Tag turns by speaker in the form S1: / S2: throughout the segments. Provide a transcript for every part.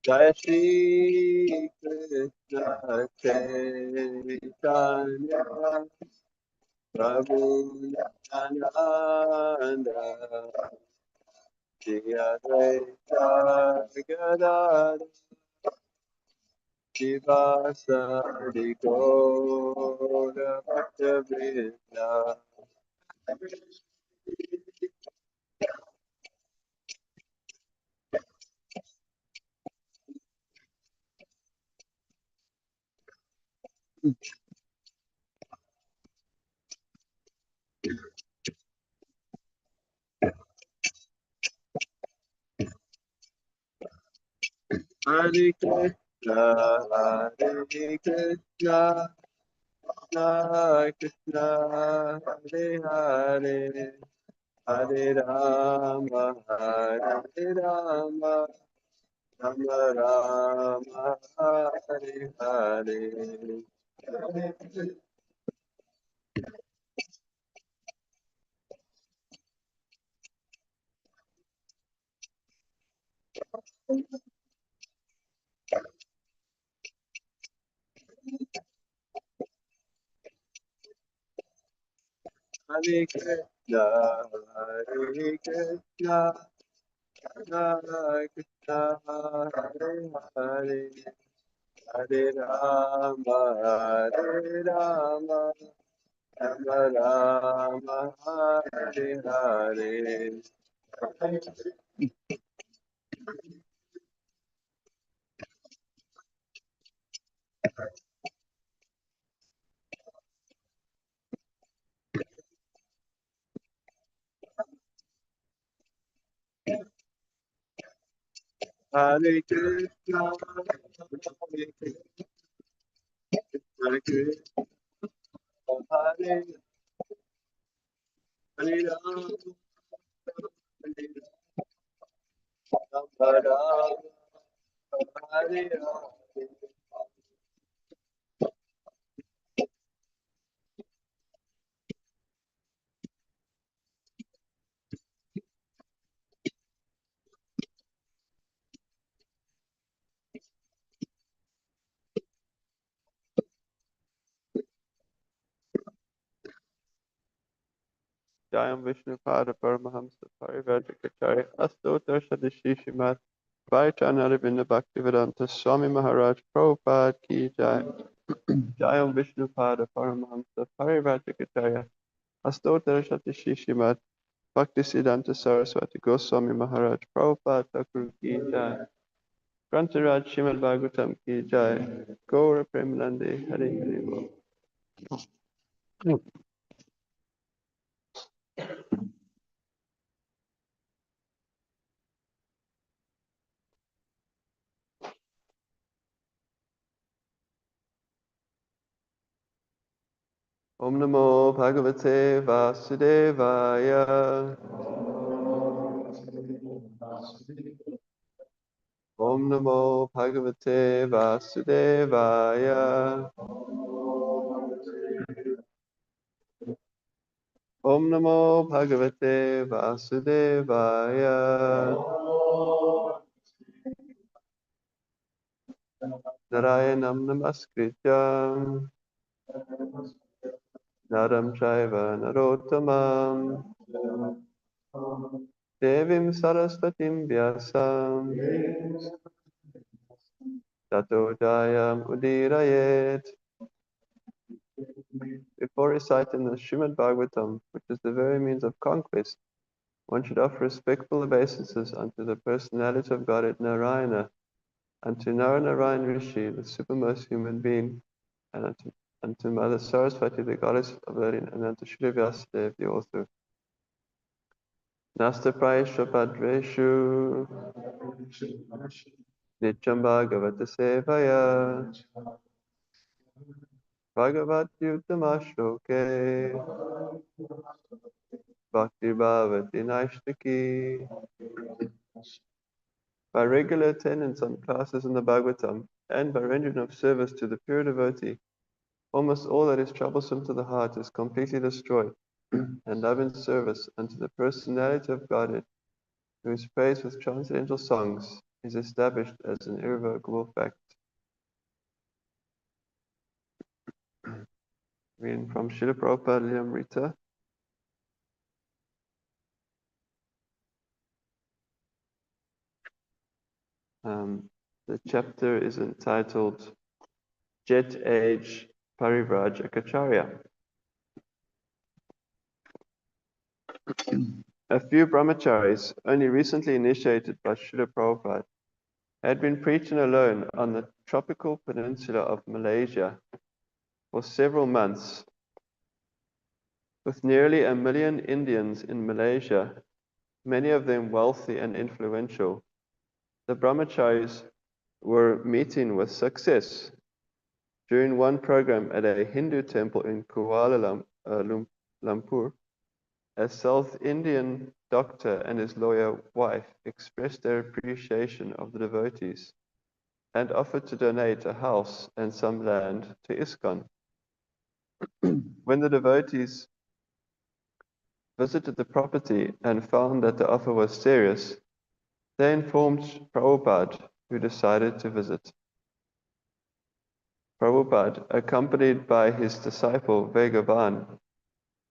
S1: Jai Shri Krishna Chaitanya Prabhu Nityananda Shri Advaita Gadadhara Shivasari Gaura Bhaktavrinda. Hare Krishna, Hare Krishna, Krishna Krishna, Hare Hare, Hare Rama, Hare Rama, Rama Rama, Hare Hare. Hare Krishna, Hare Krishna, Krishna Krishna, Hare Hare, Hare Rama, Hare Rama, Rama Rama, Hare Hare. Hare Krishna, Hare Krishna, Hare Krishna, Hare Hare Rama, Hare Rama, Hare Hare. Jayam Vishnupada Paramahamsa Parivrajikacharya Astotar Sadishishimad Vaichanaravinda Bhaktivedanta Swami Maharaj Prabhupada Ki Jai. Jayam Vishnupada Paramahamsa Parivrajikacharya Astotar Sadishishimad Bhaktisiddhanta Saraswati Goswami Maharaj Prabhupada Thakur Ki Jai. Grantaraj Srimad Bhagavatam Ki Jai. Gaura Premanande Hare Hare Bol. Om Namo Bhagavate Vasudevaya. Om Namo Bhagavate Vasudevaya. Om Namo Bhagavate Vasudevaya. Narayanam Namaskrityam Naram Chaiva Narottamam Devim Saraswatim Vyasam Tato Jayam Udirayet. Before reciting the Srimad Bhagavatam, which is the very means of conquest, one should offer respectful obeisances unto the personality of Godhead Narayana, unto Narayan Rishi, the supermost human being, and unto Mother Saraswati, the goddess of learning, and unto Sri Vyasadeva, the author. Nasta Praisha Padreshu Nityam Bhagavata Sevaya Bhagavat Yutamashloke Bhakti Bhavati Naishtaki. By regular attendance on classes in the Bhagavatam and by rendering of service to the pure devotee, almost all that is troublesome to the heart is completely destroyed, and love and service unto the personality of Godhead, who is praised with transcendental songs, is established as an irrevocable fact. Reading from Srila Prabhupada Lilamrita. The chapter is entitled Jet Age Parivrajacharya. A few brahmacharis, only recently initiated by Srila Prabhupada, had been preaching alone on the tropical peninsula of Malaysia for several months. With nearly 1 million Indians in Malaysia, many of them wealthy and influential, the brahmacharis were meeting with success. During one program at a Hindu temple in Kuala Lumpur, a South Indian doctor and his lawyer wife expressed their appreciation of the devotees and offered to donate a house and some land to ISKCON. When the devotees visited the property and found that the offer was serious, they informed Prabhupada, who decided to visit. Prabhupada, accompanied by his disciple Vegavan,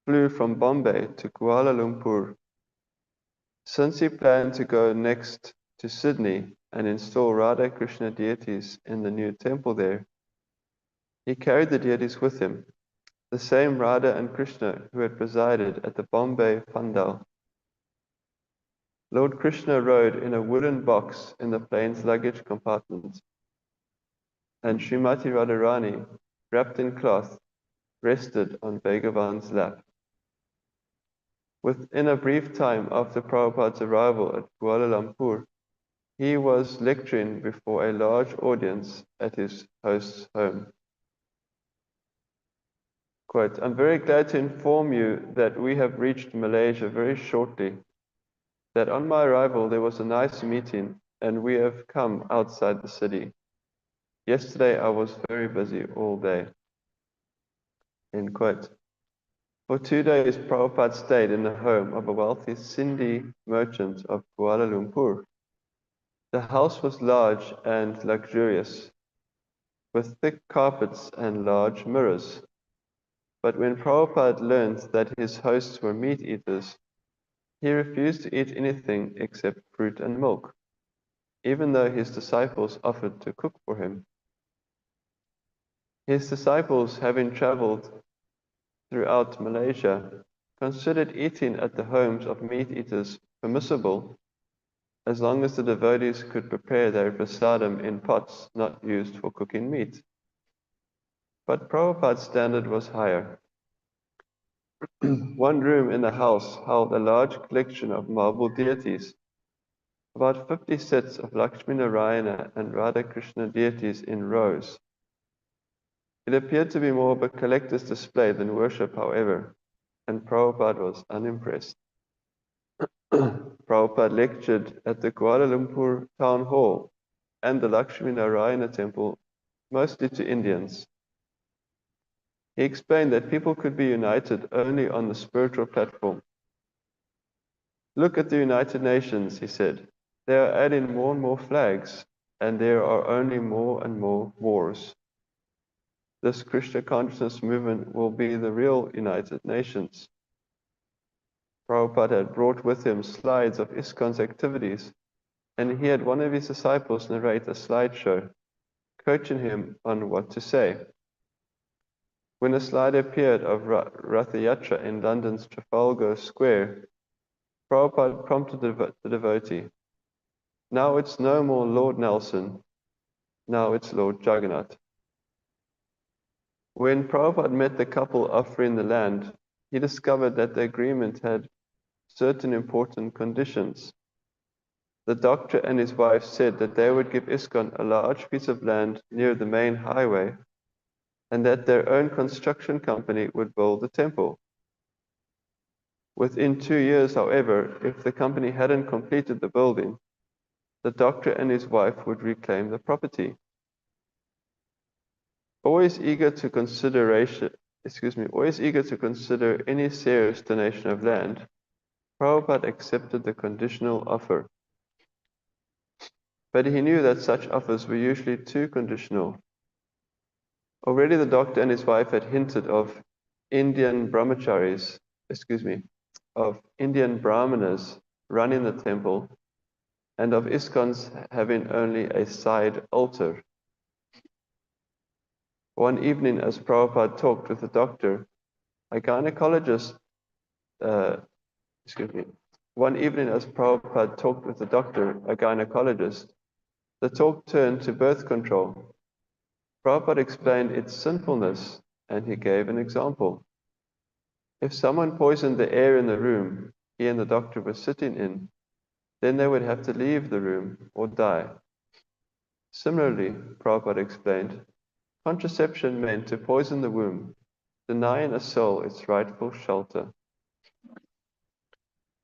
S1: flew from Bombay to Kuala Lumpur. Since he planned to go next to Sydney and install Radha Krishna deities in the new temple there, he carried the deities with him, the same Radha and Krishna who had presided at the Bombay Pandal. Lord Krishna rode in a wooden box in the plane's luggage compartment, and Srimati Radharani, wrapped in cloth, rested on Bhagavan's lap. Within a brief time after Prabhupada's arrival at Kuala Lumpur, he was lecturing before a large audience at his host's home. Quote, I'm very glad to inform you that we have reached Malaysia very shortly, that on my arrival there was a nice meeting and we have come outside the city. Yesterday I was very busy all day. End quote. For 2 days, Prabhupada stayed in the home of a wealthy Sindhi merchant of Kuala Lumpur. The house was large and luxurious, with thick carpets and large mirrors. But when Prabhupada learned that his hosts were meat eaters, he refused to eat anything except fruit and milk, even though his disciples offered to cook for him. His disciples, having traveled throughout Malaysia, considered eating at the homes of meat eaters permissible as long as the devotees could prepare their prasadam in pots not used for cooking meat. But Prabhupada's standard was higher. One room in the house held a large collection of marble deities, about 50 sets of Lakshmi Narayana and Radha Krishna deities in rows. It appeared to be more of a collector's display than worship, however, and Prabhupada was unimpressed. Prabhupada lectured at the Kuala Lumpur Town Hall and the Lakshmi Narayana Temple, mostly to Indians. He explained that people could be united only on the spiritual platform. Look at the United Nations, he said. They are adding more and more flags, and there are only more and more wars. This Krishna consciousness movement will be the real United Nations. Prabhupada had brought with him slides of ISKCON's activities, and he had one of his disciples narrate a slideshow, coaching him on what to say. When a slide appeared of Ratha Yatra in London's Trafalgar Square, Prabhupada prompted the devotee, now it's no more Lord Nelson, now it's Lord Jagannath. When Prabhupada met the couple offering the land, he discovered that the agreement had certain important conditions. The doctor and his wife said that they would give ISKCON a large piece of land near the main highway and that their own construction company would build the temple. Within 2 years, however, if the company hadn't completed the building, the doctor and his wife would reclaim the property. Always eager to consider any serious donation of land, Prabhupada accepted the conditional offer. But he knew that such offers were usually too conditional. Already the doctor and his wife had hinted of Indian brahmacharis, of Indian brahmanas running the temple, and of ISKCONs having only a side altar. One evening, as Prabhupada talked with the doctor, a gynecologist, uh, one evening as Prabhupada talked with the doctor, a gynecologist, the talk turned to birth control. Prabhupada explained its sinfulness, and he gave an example. If someone poisoned the air in the room he and the doctor were sitting in, then they would have to leave the room or die. Similarly, Prabhupada explained, contraception meant to poison the womb, denying a soul its rightful shelter.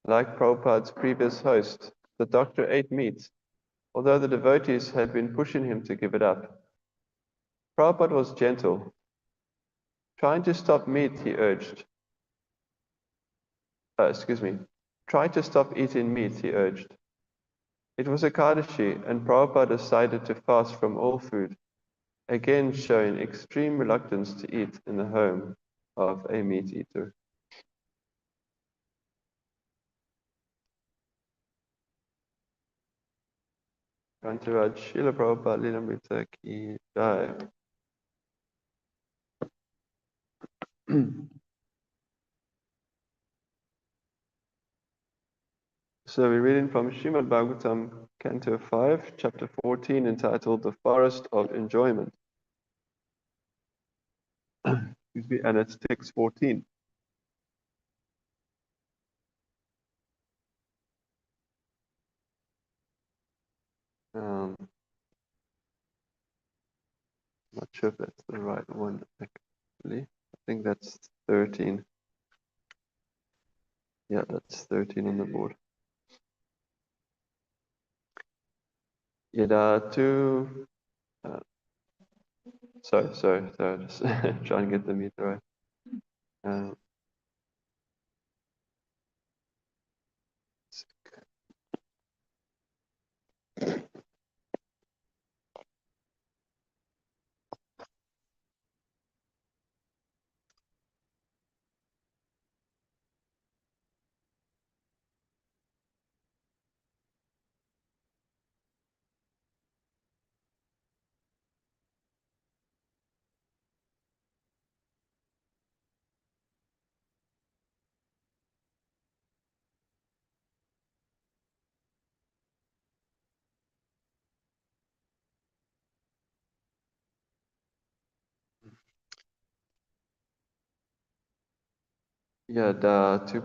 S1: Like Prabhupada's previous host, the doctor ate meat, although the devotees had been pushing him to give it up. Prabhupada was gentle. Trying to stop meat, he urged. Try to stop eating meat, he urged. It was Ekadashi, and Prabhupada decided to fast from all food, again showing extreme reluctance to eat in the home of a meat eater. Kantaraj, Srila Prabhupada Lilamrita Ki Jai. So we're reading from Srimad Bhagavatam, Canto 5, Chapter 14, entitled The Forest of Enjoyment. And it's text 14. Not sure if that's the right one, actually. I think that's 13. Yeah, that's 13 on the board. Yada tu. Sorry, just trying to get the meter right. Yada tu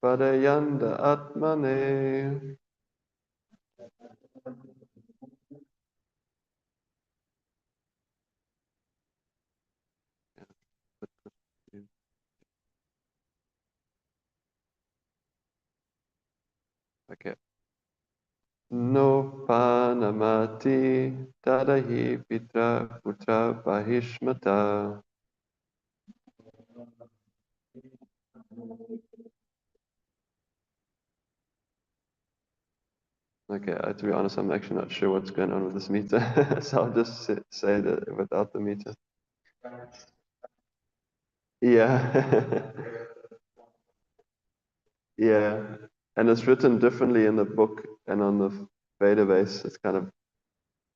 S1: parayanda atmane. Okay. No panamati tadahi pitra putra bahishmata. Okay, to be honest, I'm actually not sure what's going on with this meter, so I'll just say that without the meter. Yeah. Yeah. And it's written differently in the book and on the database. It's kind of,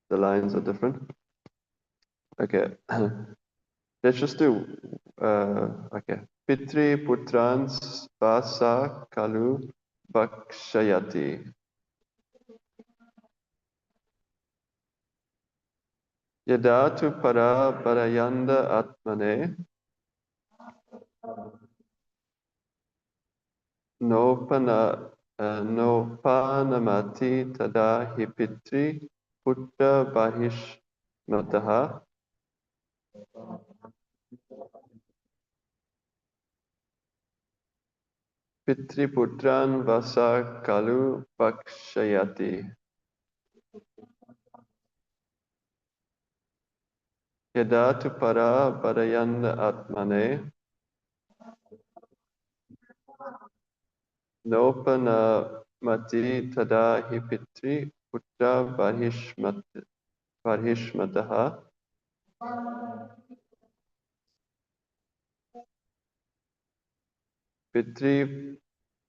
S1: the lines are different. Okay. Let's just do, okay. Pitri putrans vasa kalu bakshayati. Yadatu para parayanda atmane. No panamati tada hipitri putta bahish mataha. Pitri putran vasa kalu bakshayati. Yadatu para parayanda atmane. No panamati tada hipitri putra varhishmataha pitri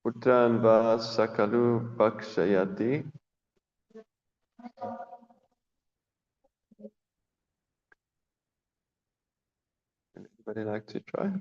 S1: putran va sakalu bhakshayati. Anybody like to try?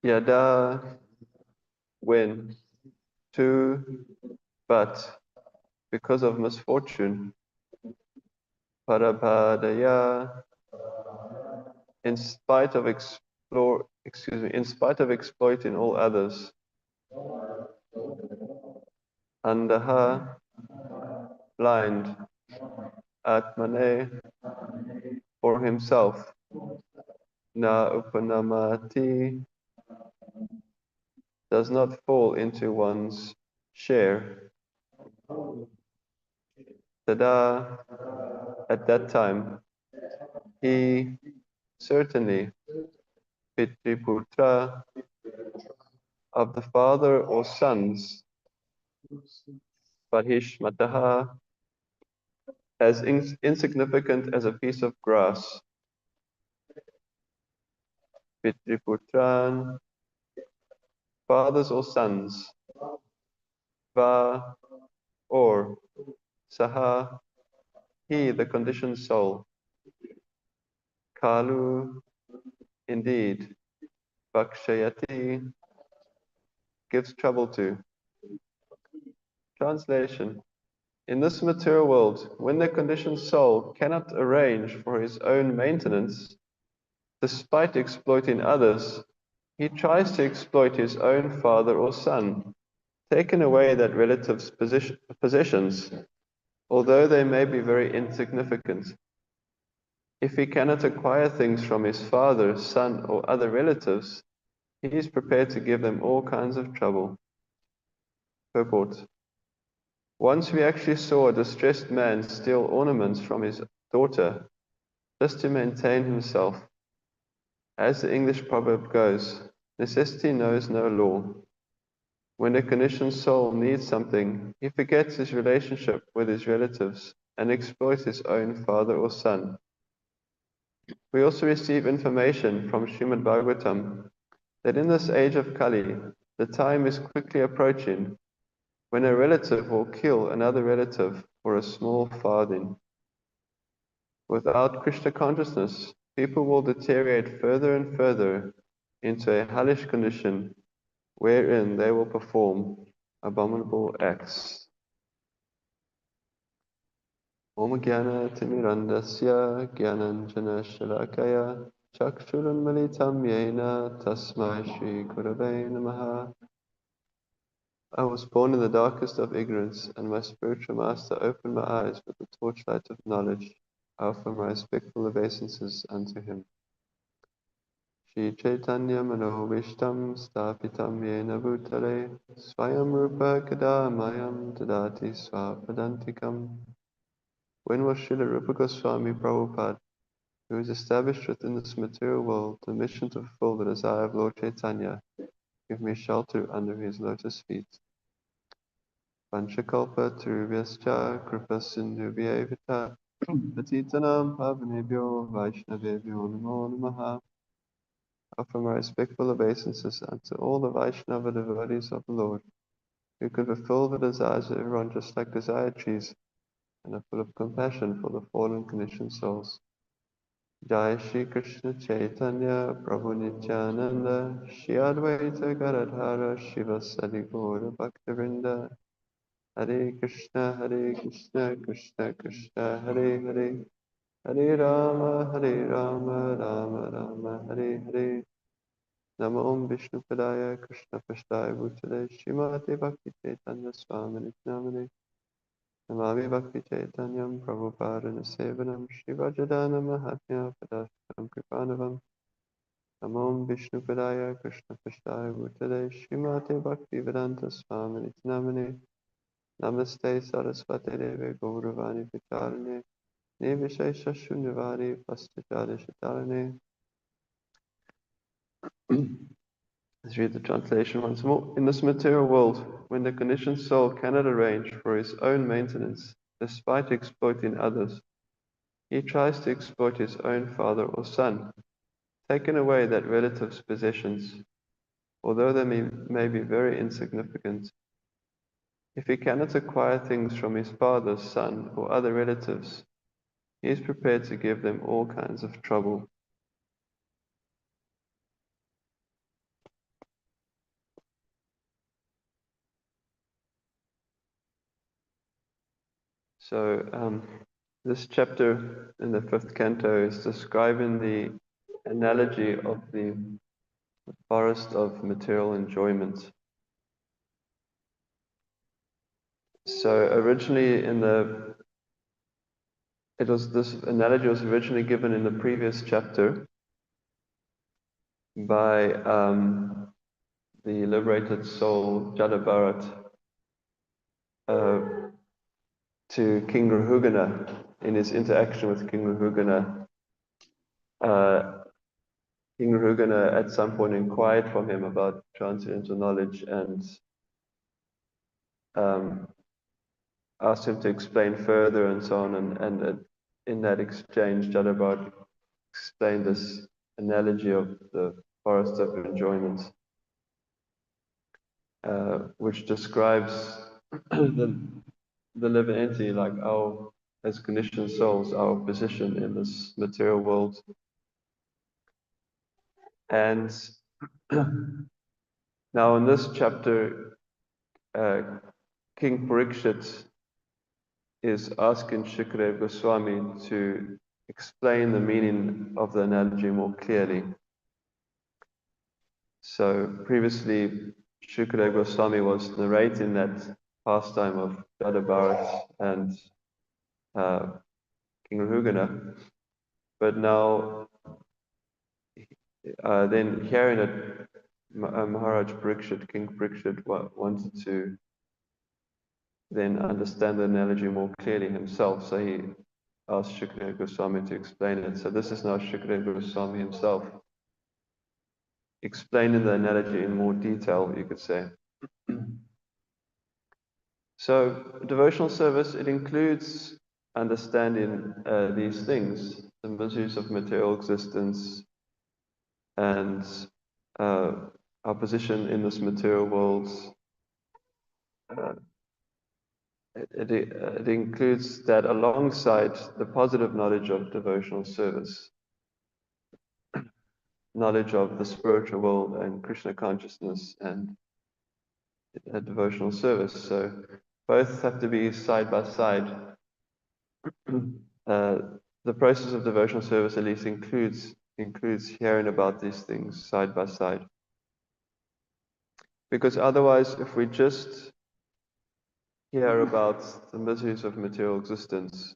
S1: Yada, when, to, but, because of misfortune, parabhadaya, in spite of in spite of exploiting all others, andaha, blind, atmane, for himself, na upanamati, does not fall into one's share. Tada, at that time, he certainly, pitriputra, of the father or sons, Parhishmataha, as insignificant as a piece of grass, Pitriputran, fathers or sons, Va, or Saha, he, the conditioned soul, Kalu, indeed, Bhakshayati, gives trouble to. Translation. In this material world, when the conditioned soul cannot arrange for his own maintenance, despite exploiting others, he tries to exploit his own father or son, taking away that relative's possessions, although they may be very insignificant. If he cannot acquire things from his father, son, or other relatives, he is prepared to give them all kinds of trouble. Purport. Once we actually saw a distressed man steal ornaments from his daughter just to maintain himself. As the English proverb goes, necessity knows no law. When a conditioned soul needs something, he forgets his relationship with his relatives and exploits his own father or son. We also receive information from Srimad Bhagavatam that in this age of Kali, the time is quickly approaching when a relative will kill another relative for a small farthing. Without Krishna consciousness, people will deteriorate further and further into a hellish condition wherein they will perform abominable acts. Om Gyana Timirandasya Gyananjana Shalakaya Chakshurunmalitam Yena Tasmai Shri Gurave Namaha. I was born in the darkest of ignorance, and my spiritual master opened my eyes with the torchlight of knowledge. I offer my respectful obeisances unto him. Shri Chaitanya Manobishtam Stapitam Yena Bhutale Swayam Rupa Kadamayam Tadati Swapadantikam. When was Srila Rupa Goswami Prabhupada, who is established within this material world, the mission to fulfill the desire of Lord Chaitanya, give me shelter under his lotus feet? Panchakalpa Turvyascha Kripa Sindhubhyavita Patitanam Pavanebhyo Vaishnavebhyo Namo Namaha. Offer my respectful obeisances unto all the Vaishnava devotees of the Lord, who can fulfill the desires of everyone just like desire trees, and are full of compassion for the fallen conditioned souls. Jai Shri Krishna Chaitanya Prabhu Nityananda Shri Advaita Garadhara Shiva Sadi Gaura Bhaktivinoda. Hare Krishna Krishna Krishna Hare Hare, Hare Rama Rama Rama Hare Hare. Namo Om Vishnu Padaya Krishna Pashtaya Bhutale Srimati Bhakti Chaitanya Swami Nityanamani. Namami Bhakti Chaitanyam Prabhupada Sevanam Shivajadana Mahatmya Padashtam Kripanavam. Namo Om Vishnu Padaya Krishna Pashtaya Bhutale Srimati Bhakti Vedanta Swami Nityanamani. Namaste Saraswati Deve Gauravani Picharane Nivishesha Shunyavadi Pastachari Shatarane. Let's read the translation once more. In this material world, when the conditioned soul cannot arrange for his own maintenance, despite exploiting others, he tries to exploit his own father or son, taking away that relative's possessions, although they may be very insignificant. If he cannot acquire things from his father, son, or other relatives, he is prepared to give them all kinds of trouble. So, this chapter in the 5th canto is describing the analogy of the forest of material enjoyment. So originally this analogy was originally given in the previous chapter by the liberated soul Jadabharat to King Rahugana in his interaction with King Rahugana. King Rahugana at some point inquired from him about transcendental knowledge and asked him to explain further and so on. And in that exchange, Jadabharat explained this analogy of the forest of enjoyment, which describes the living entity, like our, as conditioned souls, our position in this material world. And now in this chapter, King Parikshit is asking Shukadeva Goswami to explain the meaning of the analogy more clearly. So previously, Shukadeva Goswami was narrating that pastime of Jadabharat and King Rahugana, but now then hearing that Maharaj Parikshit, King Parikshit, wanted to then understand the analogy more clearly himself, so he asked Shukadeva Goswami to explain it. So this is now Shukadeva Goswami himself explaining the analogy in more detail, you could say. So devotional service, it includes understanding these things, the miseries of material existence and our position in this material world. It includes that alongside the positive knowledge of devotional service, knowledge of the spiritual world and Krishna consciousness and devotional service. So both have to be side by side. The process of devotional service at least includes hearing about these things side by side. Because otherwise, if we just hear about the miseries of material existence,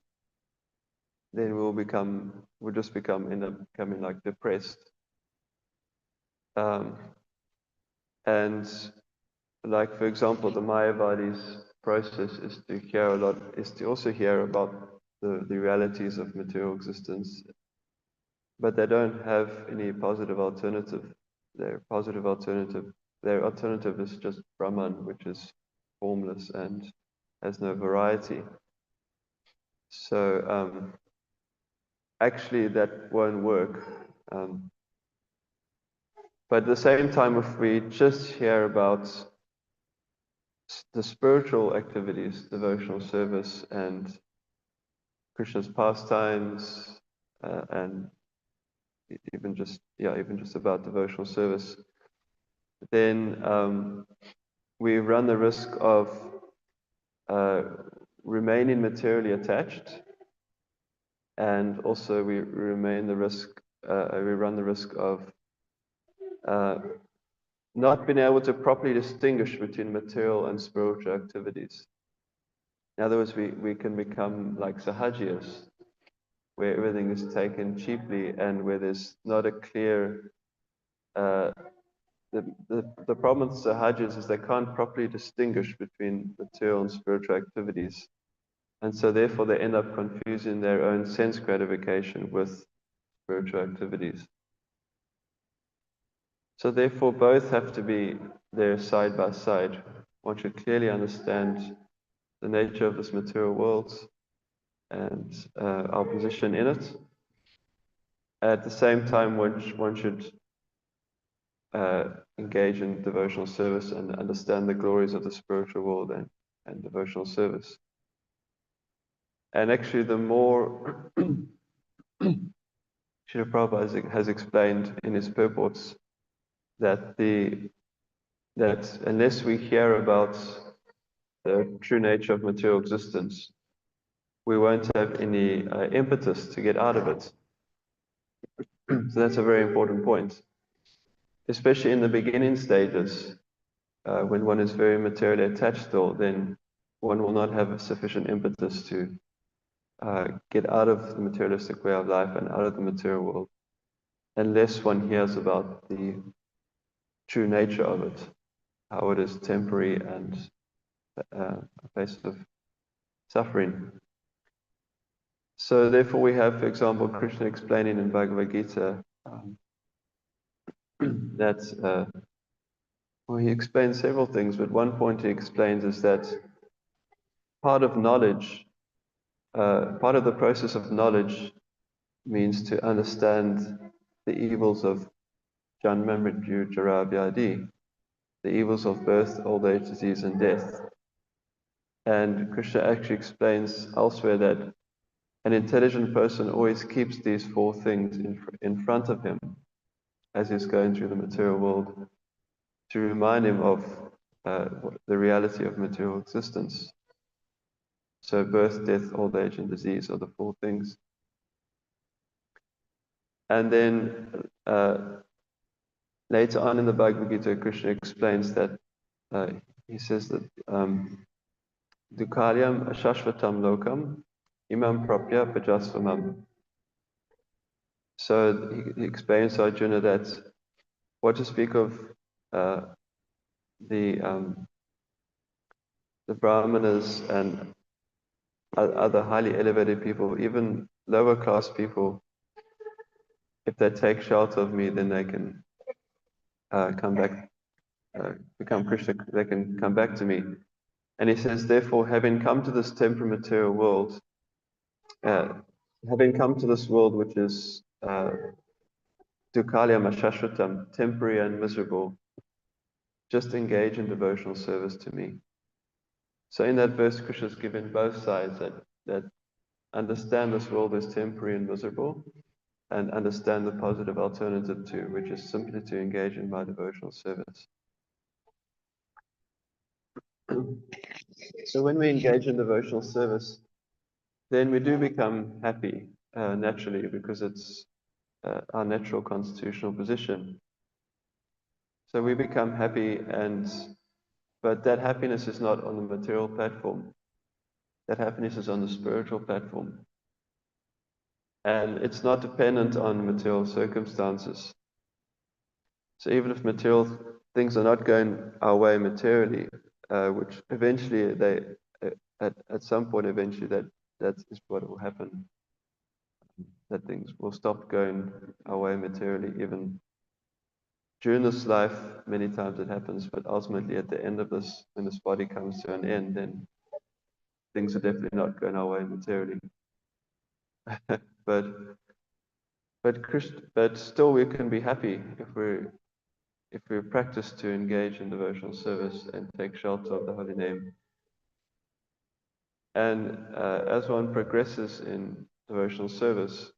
S1: then we'll end up becoming like depressed. Um, and like, for example, the Mayavadi's process is to hear a lot, is to also hear about the realities of material existence, but they don't have any positive alternative. Their positive alternative, their alternative is just Brahman, which is formless and has no variety. So actually, that won't work. But at the same time, if we just hear about the spiritual activities, devotional service, and Krishna's pastimes, and even just about devotional service, then we run the risk of remaining materially attached, and also we run the risk of not being able to properly distinguish between material and spiritual activities. In other words, we can become like sahajiyas, where everything is taken cheaply and where there's not a clear. The problem with sahajiyas is they can't properly distinguish between material and spiritual activities. And so therefore they end up confusing their own sense gratification with spiritual activities. So therefore both have to be there side by side. One should clearly understand the nature of this material world and our position in it. At the same time, one should engage in devotional service and understand the glories of the spiritual world and devotional service. And actually, the more Srila Prabhupada has explained in his purports that unless we hear about the true nature of material existence, we won't have any impetus to get out of it. So that's a very important point, especially in the beginning stages. When one is very materially attached still, then one will not have a sufficient impetus to get out of the materialistic way of life and out of the material world, unless one hears about the true nature of it, how it is temporary and a place of suffering. So therefore we have, for example, Krishna explaining in Bhagavad Gita that, well, he explains several things, but one point he explains is that part of knowledge, part of the process of knowledge means to understand the evils of Janma, Mrityu, Jara, Vyadi, the evils of birth, old age, disease, and death. And Krishna actually explains elsewhere that an intelligent person always keeps these four things in front of him as he's going through the material world to remind him of the reality of material existence. So birth, death, old age, and disease are the four things. And then later on in the Bhagavad Gita, Krishna explains that he says that Dukalyam ashashvatam lokam imam prapya pajasvamam. So he explains to Arjuna that what to speak of the brahmanas and other highly elevated people, even lower class people, if they take shelter of me, then they can come back, become Krishna, they can come back to me. And he says, therefore, having come to this temporary material world, having come to this world which is dukkhalyam ashashvatam, temporary and miserable, just engage in devotional service to me. So in that verse, Krishna is given both sides that understand this world is temporary and miserable, and understand the positive alternative too, which is simply to engage in my devotional service. So when we engage in devotional service, then we do become happy naturally, because it's our natural constitutional position. So we become happy, but that happiness is not on the material platform. That happiness is on the spiritual platform. And it's not dependent on material circumstances. So even if material things are not going our way materially, which eventually at some point eventually that is what will happen, that things will stop going our way materially. Even during this life, many times it happens, but ultimately at the end of this, when this body comes to an end, then things are definitely not going our way materially. but but still we can be happy if we practice to engage in devotional service and take shelter of the holy name. And as one progresses in devotional service,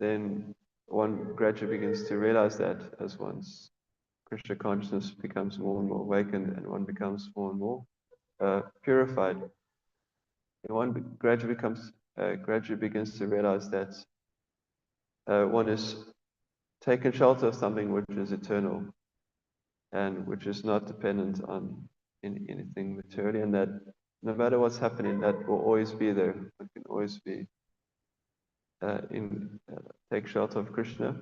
S1: then one gradually begins to realize that as one's Krishna consciousness becomes more and more awakened and one becomes more and more purified, and one gradually begins to realize that one is taken shelter of something which is eternal and which is not dependent on anything materially, and that no matter what's happening, that will always be there. It can always be take shelter of Krishna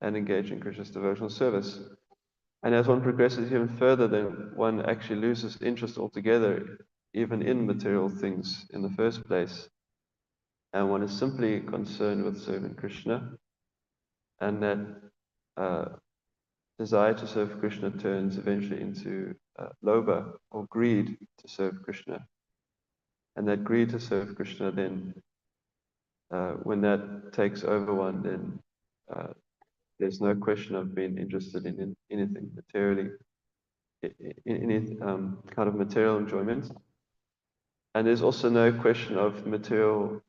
S1: and engage in Krishna's devotional service. And as one progresses even further, then one actually loses interest altogether, even in material things in the first place. And one is simply concerned with serving Krishna, and that uh, desire to serve Krishna turns eventually into lobha or greed to serve Krishna. And that greed to serve Krishna then, when that takes over one, then there's no question of being interested in anything materially, in any kind of material enjoyment. And there's also no question of material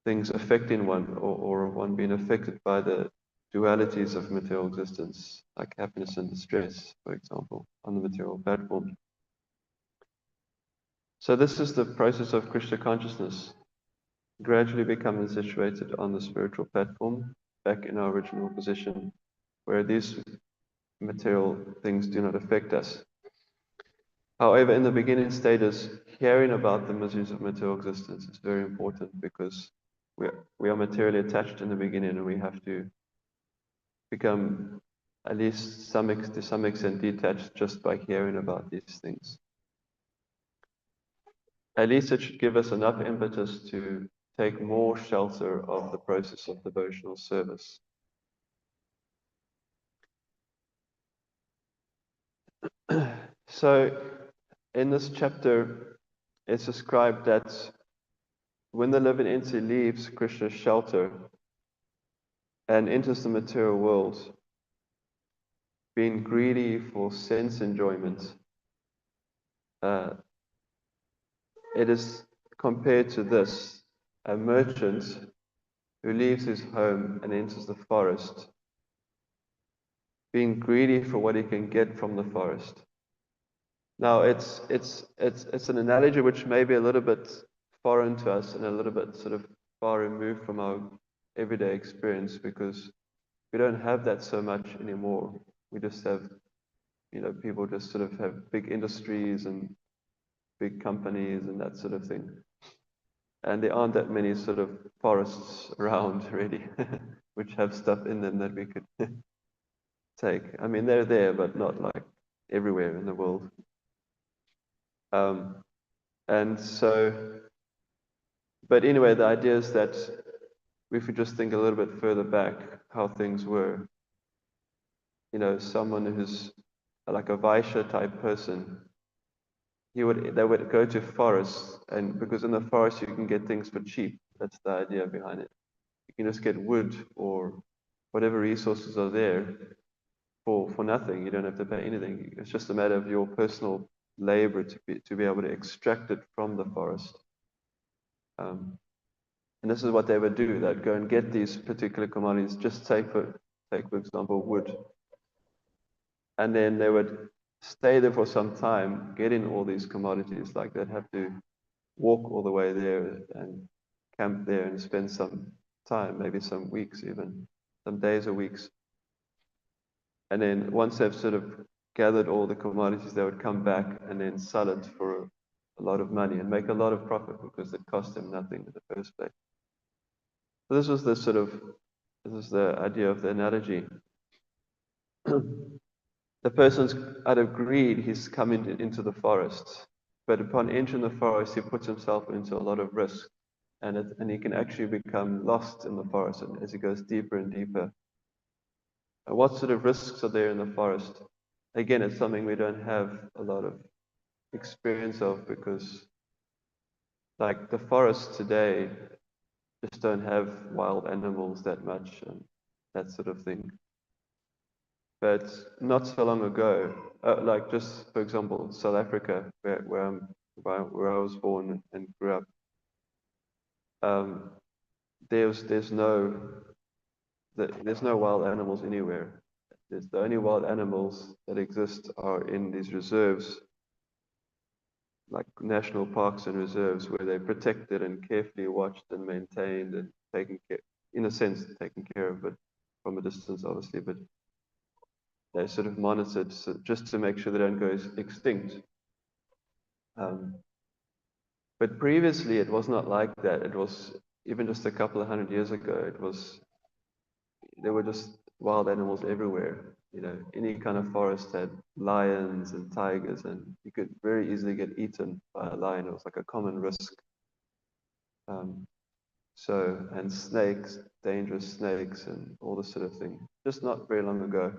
S1: things affecting one or one being affected by the dualities of material existence, like happiness and distress, for example, on the material platform. So this is the process of Krishna consciousness, gradually becoming situated on the spiritual platform, back in our original position, where these material things do not affect us. However, in the beginning stages, hearing about the miseries of material existence is very important because we are materially attached in the beginning, and we have to become at least to some extent detached just by hearing about these things. At least it should give us enough impetus to take more shelter of the process of devotional service. So, in this chapter, it's described that when the living entity leaves Krishna's shelter and enters the material world, being greedy for sense enjoyment, it is compared to this: a merchant who leaves his home and enters the forest, being greedy for what he can get from the forest. Now, it's an analogy which may be a little bit foreign to us and a little bit sort of far removed from our everyday experience, because we don't have that so much anymore. We just have, people just sort of have big industries and big companies and that sort of thing. And there aren't that many sort of forests around, really, which have stuff in them that we could take. I mean, they're there, but not like everywhere in the world. And so, but anyway, the idea is that if we just think a little bit further back, how things were, someone who's like a Vaishya type person, they would go to forests, and because in the forest you can get things for cheap. That's the idea behind it. You can just get wood or whatever resources are there for nothing. You don't have to pay anything. It's just a matter of your personal labor to be able to extract it from the forest. And this is what they would do. They'd go and get these particular commodities, just take for example, wood. And then they would stay there for some time, getting all these commodities. Like they'd have to walk all the way there and camp there and spend some time, maybe some weeks even, some days or weeks. And then once they've sort of gathered all the commodities, they would come back and then sell it for a lot of money and make a lot of profit because it cost them nothing in the first place. So this is the idea of the analogy. the person's out of greed, he's come into the forest. But upon entering the forest, he puts himself into a lot of risk. And he can actually become lost in the forest as he goes deeper and deeper. And what sort of risks are there in the forest? Again, it's something we don't have a lot of experience of because, like, the forests today just don't have wild animals that much and that sort of thing. But not so long ago, like just for example, South Africa, where I was born and grew up, um, there's no wild animals anywhere. The only wild animals that exist are in these reserves, like national parks and reserves, where they're protected and carefully watched and maintained and taken care, in a sense, taken care of, but from a distance, obviously. But they're sort of monitored just to make sure they don't go extinct. Um, but previously, it was not like that. It was even just a couple of 100 years ago. There were just wild animals everywhere. You know, any kind of forest had lions and tigers, and you could very easily get eaten by a lion. It was like a common risk. Um, and snakes, dangerous snakes, and all this sort of thing. Just not very long ago.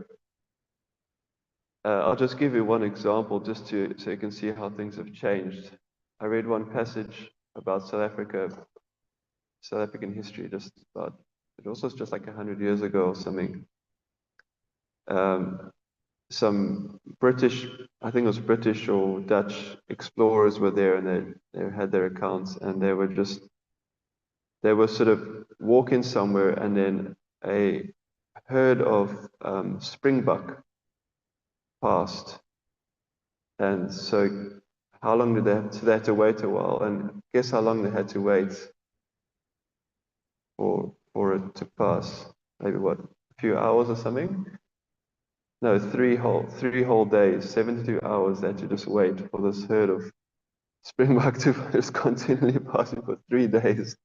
S1: I'll just give you one example, so you can see how things have changed. I read one passage about South African history, it also was just like 100 years ago or something. Some British, I think it was British or Dutch explorers were there, and they had their accounts, and they were sort of walking somewhere, and then a herd of springbok passed. And so how long did they have so they had to wait a while, and guess how long they had to wait for it to pass? Maybe what, a few hours or something? No, three whole days, 72 hours. They had to just wait for this herd of springbok to just continually passing for 3 days.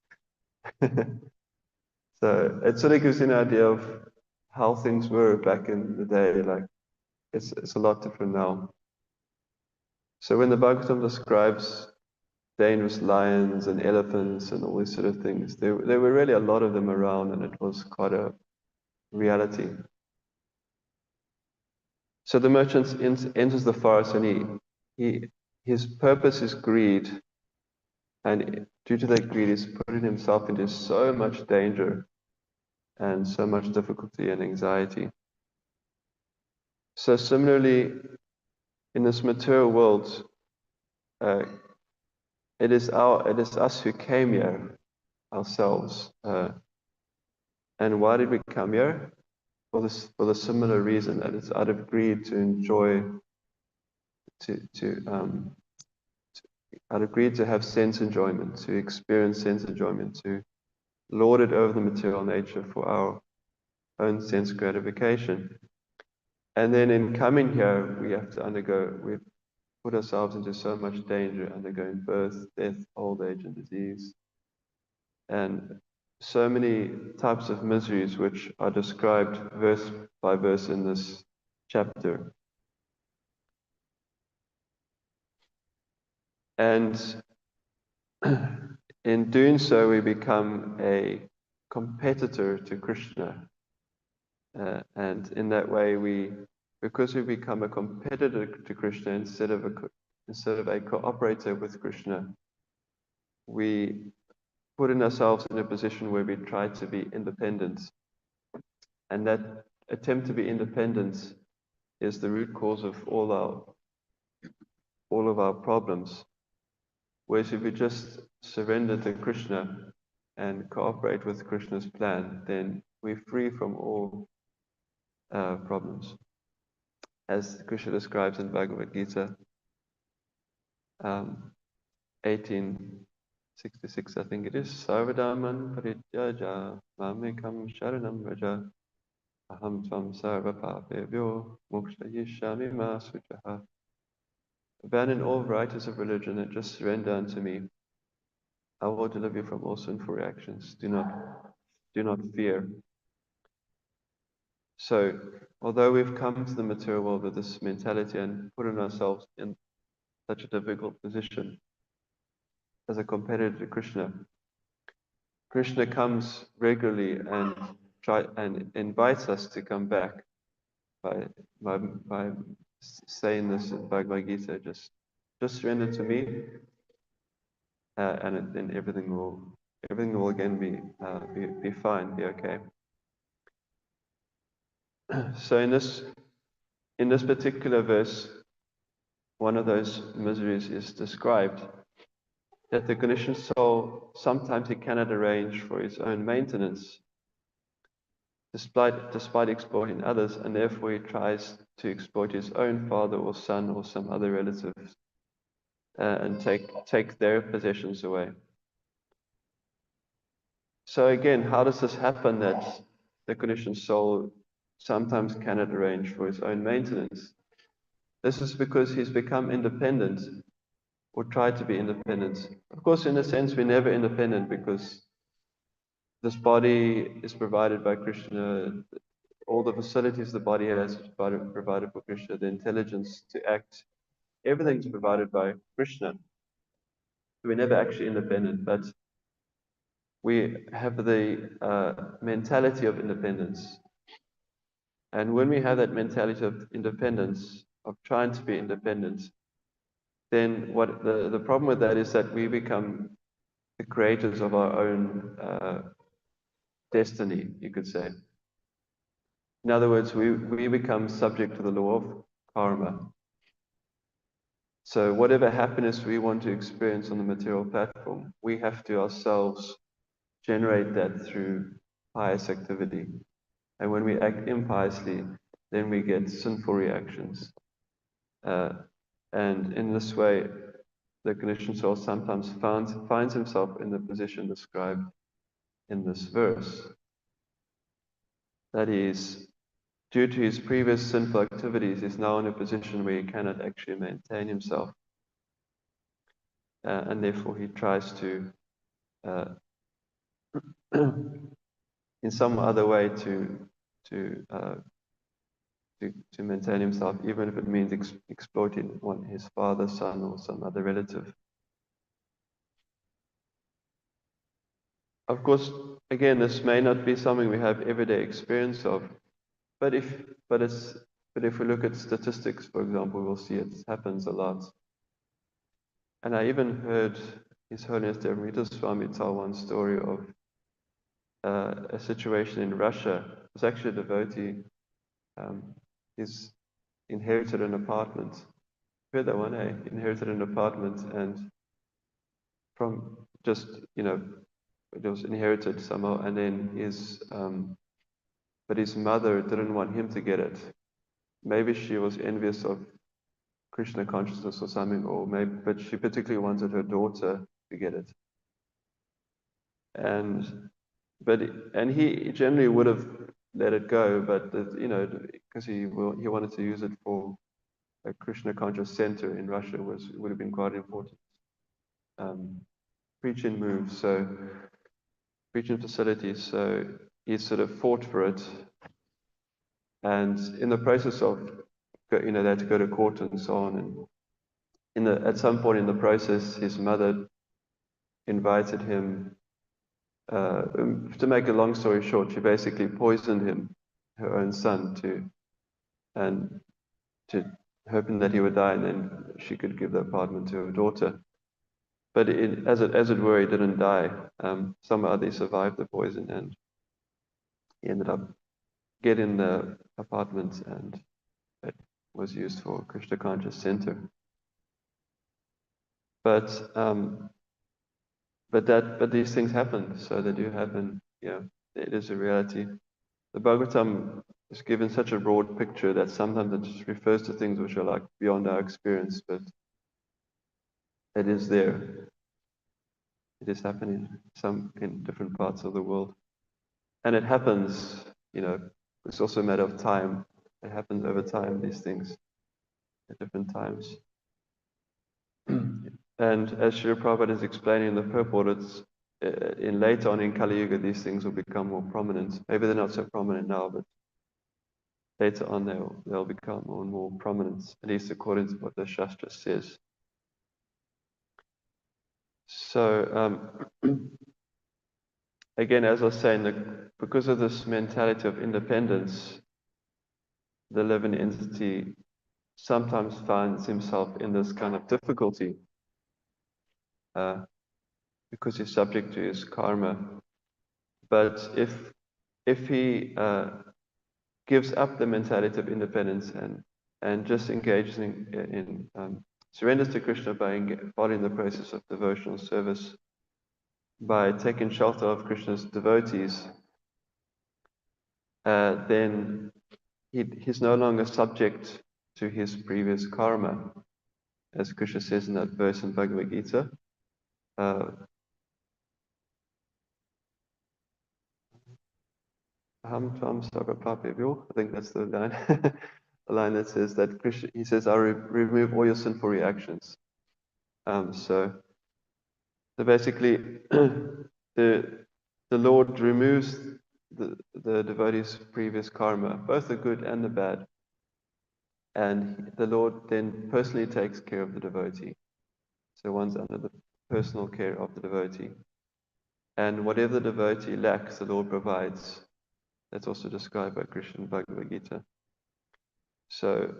S1: So it sort of gives you an idea of how things were back in the day. Like it's a lot different now. So when the Bhagavatam describes dangerous lions and elephants and all these sort of things, there were really a lot of them around, and it was quite a reality. So the merchant enters the forest, and his purpose is greed, and due to that greed, he's putting himself into so much danger and so much difficulty and anxiety. So similarly, in this material world, uh, it is us who came here ourselves. And why did we come here? For the similar reason that it's out of greed to enjoy, out of greed to have sense enjoyment, to experience sense enjoyment, to lord it over the material nature for our own sense gratification. And then in coming here, we've put ourselves into so much danger, undergoing birth, death, old age, and disease, and so many types of miseries which are described verse by verse in this chapter. And in doing so, we become a competitor to Krishna. And in that way, because we become a competitor to Krishna instead of a cooperator with Krishna, we put ourselves in a position where we try to be independent. And that attempt to be independent is the root cause of all of our problems. Whereas if we just surrender to Krishna and cooperate with Krishna's plan, then we're free from all problems. As Krishna describes in Bhagavad Gita 1866, I think it is, Sarvadaman parityaja mamekam sharanam raja aham tvam sarva papebhyo mokshayishyami ma sujaha. Abandon all varieties of religion and just surrender unto me. I will deliver you from all sinful reactions. Do not fear. So, although we've come to the material world with this mentality and put ourselves in such a difficult position as a competitor to Krishna, Krishna comes regularly and invites us to come back by by saying this in Bhagavad Gita, just surrender to me, and then everything will again be fine, be okay. So in this particular verse, one of those miseries is described, that the conditioned soul sometimes he cannot arrange for his own maintenance, despite exploiting others, and therefore he tries to exploit his own father or son or some other relatives, and take their possessions away. So again, how does this happen that the conditioned soul sometimes cannot arrange for his own maintenance? This is because he's become independent, or tried to be independent. Of course, in a sense, we're never independent, because this body is provided by Krishna. All the facilities the body has is provided for Krishna. The intelligence to act, everything's provided by Krishna. We're never actually independent, but we have the mentality of independence. And when we have that mentality of independence, of trying to be independent, then what the problem with that is that we become the creators of our own destiny, you could say. In other words, we become subject to the law of karma. So whatever happiness we want to experience on the material platform, we have to ourselves generate that through pious activity. And when we act impiously, then we get sinful reactions. And in this way, the conditioned soul sometimes finds himself in the position described in this verse. That is, due to his previous sinful activities, he's now in a position where he cannot actually maintain himself. And therefore he tries to, in some other way, to, uh, to maintain himself, even if it means exploiting his father, son, or some other relative. Of course, again, this may not be something we have everyday experience of, but if we look at statistics, for example, we'll see it happens a lot. And I even heard His Holiness Devamrita Swami tell one story of a situation in Russia. It was actually a devotee. He's inherited an apartment. Heard that one, eh? Inherited an apartment, and from just, it was inherited somehow, and then but his mother didn't want him to get it. Maybe she was envious of Krishna consciousness or something, but she particularly wanted her daughter to get it. And he generally would have let it go, but because he wanted to use it for a Krishna conscious center in Russia, would have been quite important. Preaching moves, so preaching facilities. So he sort of fought for it, and in the process of, they had to go to court and so on. And at some point in the process, his mother invited him. To make a long story short, she basically poisoned him, her own son, hoping that he would die, and then she could give the apartment to her daughter. But as it were, he didn't die. Somehow they survived the poison, and he ended up getting the apartment, and it was used for Krishna Conscious Center. But these things happen, so they do happen. Yeah, it is a reality. The Bhagavatam is given such a broad picture that sometimes it just refers to things which are like beyond our experience, but it is there. It is happening in different parts of the world. And it happens, it's also a matter of time. It happens over time, these things, at different times. And as Srila Prabhupada is explaining in the purport, it's later on in Kali Yuga, these things will become more prominent. Maybe they're not so prominent now, but later on they'll become more and more prominent, at least according to what the Shastra says. So again, as I was saying, because of this mentality of independence, the living entity sometimes finds himself in this kind of difficulty because he's subject to his karma. But if he gives up the mentality of independence and just engages in surrenders to Krishna by following the process of devotional service, by taking shelter of Krishna's devotees, then he's no longer subject to his previous karma, as Krishna says in that verse in Bhagavad Gita. Aham tvam sarvapapebhyo. I think that's the line. The line that says that Krishna, he says, I remove all your sinful reactions. So basically, the Lord removes the devotee's previous karma, both the good and the bad, and the Lord then personally takes care of the devotee. So one's under the personal care of the devotee. And whatever the devotee lacks, the Lord provides. That's also described by Krishna in Bhagavad Gita. So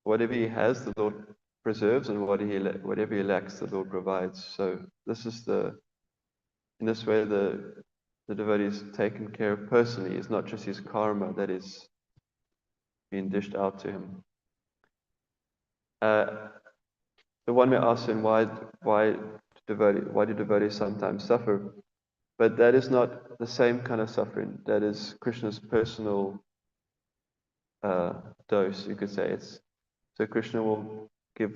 S1: whatever he has, the Lord preserves, and whatever he lacks, the Lord provides. So in this way, the devotee is taken care of personally. It's not just his karma that is being dished out to him. The one may ask him why do devotees sometimes suffer? But that is not the same kind of suffering. That is Krishna's personal dose, you could say. So Krishna will give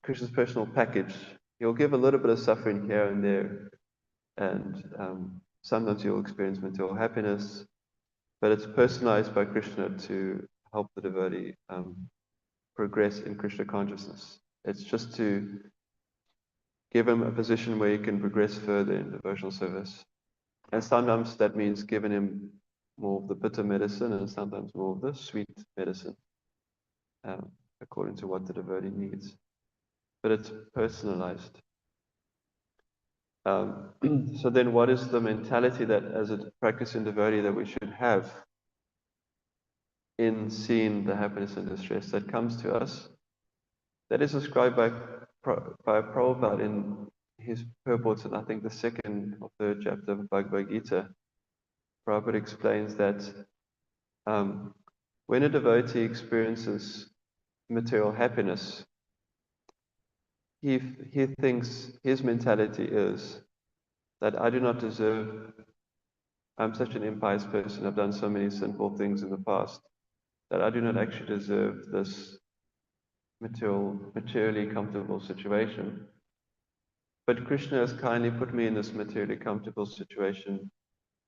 S1: Krishna's personal package. He'll give a little bit of suffering here and there, and sometimes you'll experience material happiness, but it's personalized by Krishna to help the devotee progress in Krishna consciousness. It's just to give him a position where he can progress further in devotional service. And sometimes that means giving him more of the bitter medicine and sometimes more of the sweet medicine, according to what the devotee needs. But it's personalized. So then what is the mentality that as a practicing devotee that we should have in seeing the happiness and distress that comes to us? That is described by Prabhupada in his purports in, I think, the second or third chapter of Bhagavad Gita. Prabhupada explains that when a devotee experiences material happiness, he thinks his mentality is that I do not deserve, I'm such an impious person, I've done so many sinful things in the past, that I do not actually deserve this materially comfortable situation. But Krishna has kindly put me in this materially comfortable situation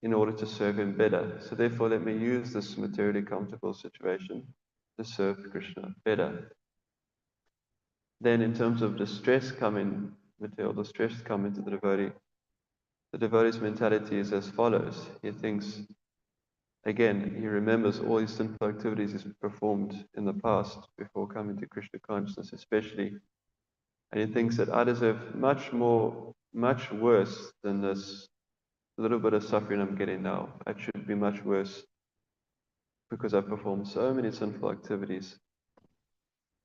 S1: in order to serve him better. So therefore, let me use this materially comfortable situation to serve Krishna better. Then in terms of material distress coming to the devotee's mentality is as follows. He thinks, again, he remembers all his sinful activities he's performed in the past before coming to Krishna consciousness especially. And he thinks that I deserve much worse than this little bit of suffering I'm getting now. It should be much worse because I've performed so many sinful activities.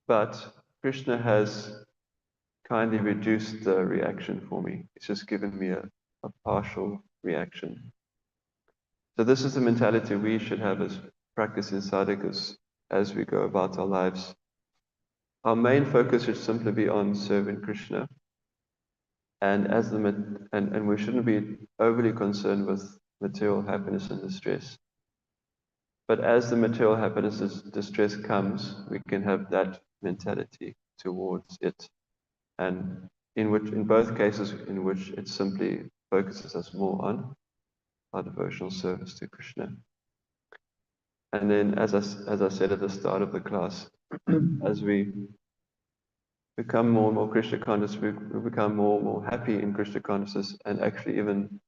S1: But Krishna has kindly reduced the reaction for me. It's just given me a partial reaction. So this is the mentality we should have as practicing sadhakas as we go about our lives. Our main focus should simply be on serving Krishna, and we shouldn't be overly concerned with material happiness and distress. But as the material happiness and distress comes, we can have that mentality towards it, and in both cases in which it simply focuses us more on our devotional service to Krishna. And then, as I said at the start of the class, as we become more and more Krishna conscious, we become more and more happy in Krishna consciousness, and actually even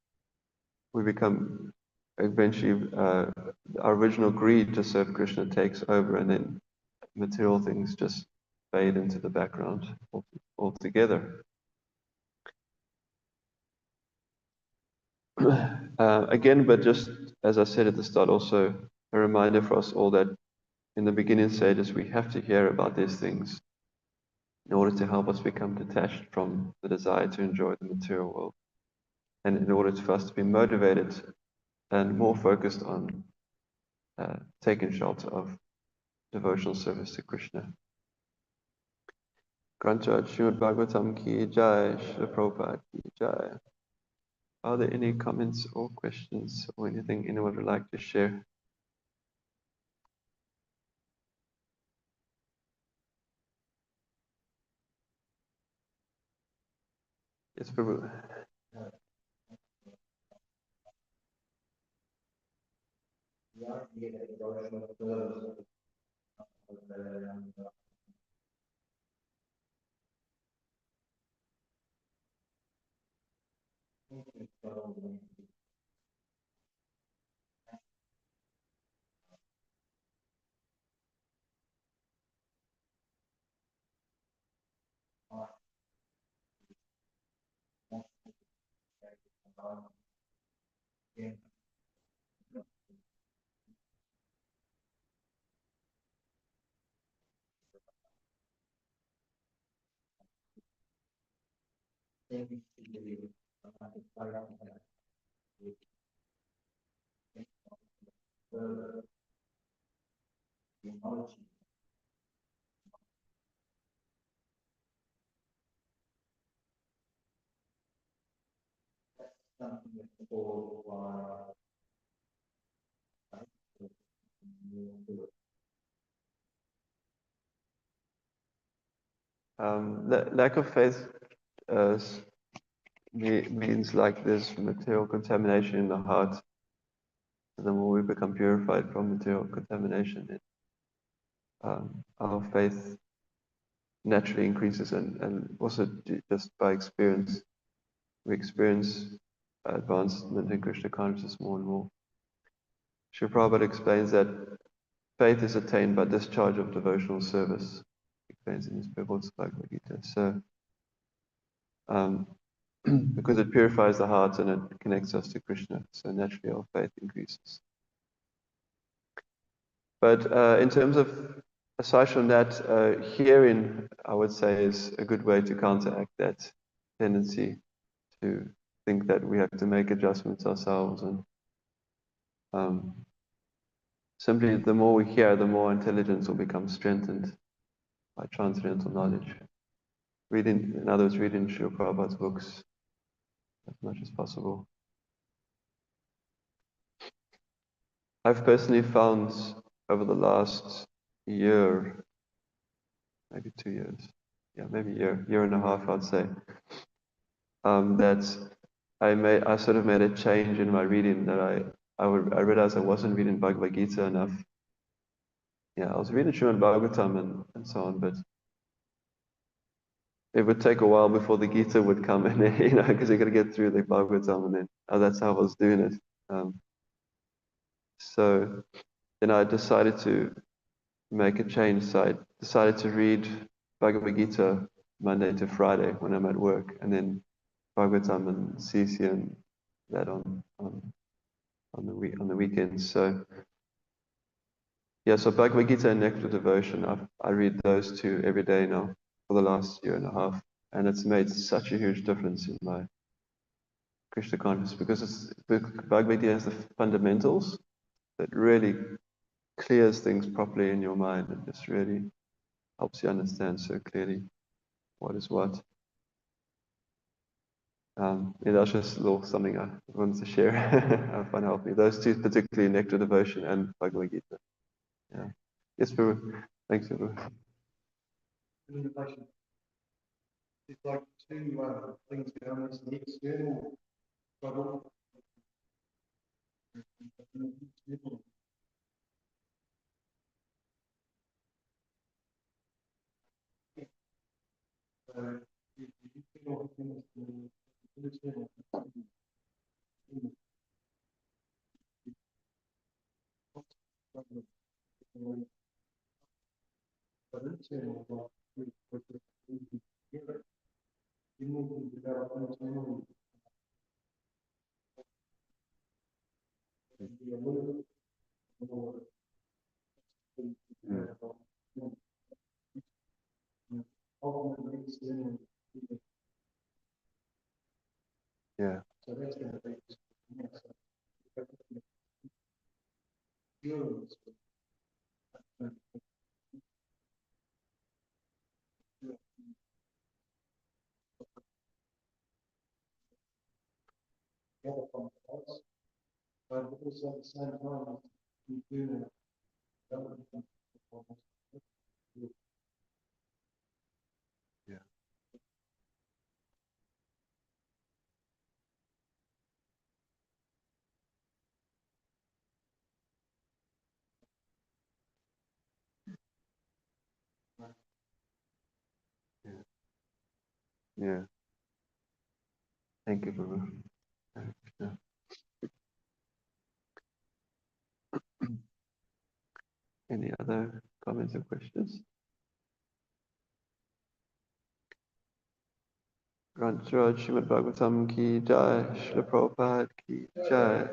S1: we become eventually our original greed to serve Krishna takes over, and then material things just fade into the background altogether. Again, but just as I said at the start, also a reminder for us all that in the beginning stages we have to hear about these things in order to help us become detached from the desire to enjoy the material world, and in order for us to be motivated and more focused on taking shelter of devotional service to Krishna. Granthaj Srimad Bhagavatam ki jai, Srila Prabhupada ki jai. Are there any comments or questions or anything anyone would like to share? Yes, Prabhu. Lack of faith uh, means like there's material contamination in the heart. And the more we become purified from material contamination, our faith naturally increases, and also just by experience, we experience advancement in Krishna consciousness more and more. Srila Prabhupada explains that faith is attained by discharge of devotional service. He explains in his Bhagavad Gita. So, because it purifies the heart and it connects us to Krishna, so naturally our faith increases. But in terms of, aside from that, hearing, I would say, is a good way to counteract that tendency to think that we have to make adjustments ourselves. And simply, the more we hear, the more intelligence will become strengthened by transcendental knowledge. Reading, in other words, reading Srila Prabhupada's books as much as possible. I've personally found over the last year, maybe 2 years, yeah, maybe year and a half, I'd say, that I sort of made a change in my reading, that I realized I wasn't reading Bhagavad Gita enough. Yeah, I was reading Srimad Bhagavatam and so on, but it would take a while before the Gita would come, and because you got to get through the Bhagavatam, and then that's how I was doing it. So then I decided to make a change. So I decided to read Bhagavad Gita Monday to Friday when I'm at work, and then Bhagavatam and CC and that on the weekends. So yeah, so Bhagavad Gita and Nectar Devotion, I read those two every day now for the last year and a half, and it's made such a huge difference in my Krishna consciousness, because Bhagavad Gita has the fundamentals that really clears things properly in your mind, and just really helps you understand so clearly what is what. Yeah, that's just a little something I wanted to share. I find help me. Those two, particularly Nectar Devotion and Bhagavad Gita. Yeah. Yes, Prabhu. Thanks, Prabhu.
S2: It's like two things going on. The external trouble.
S1: Yeah. Yeah. Yeah. Yeah. Thank you, Prabhu. Hare Krishna. Any other comments or questions? Granth Srimad Bhagavatam ki jai, Srila Prabhupada ki jai.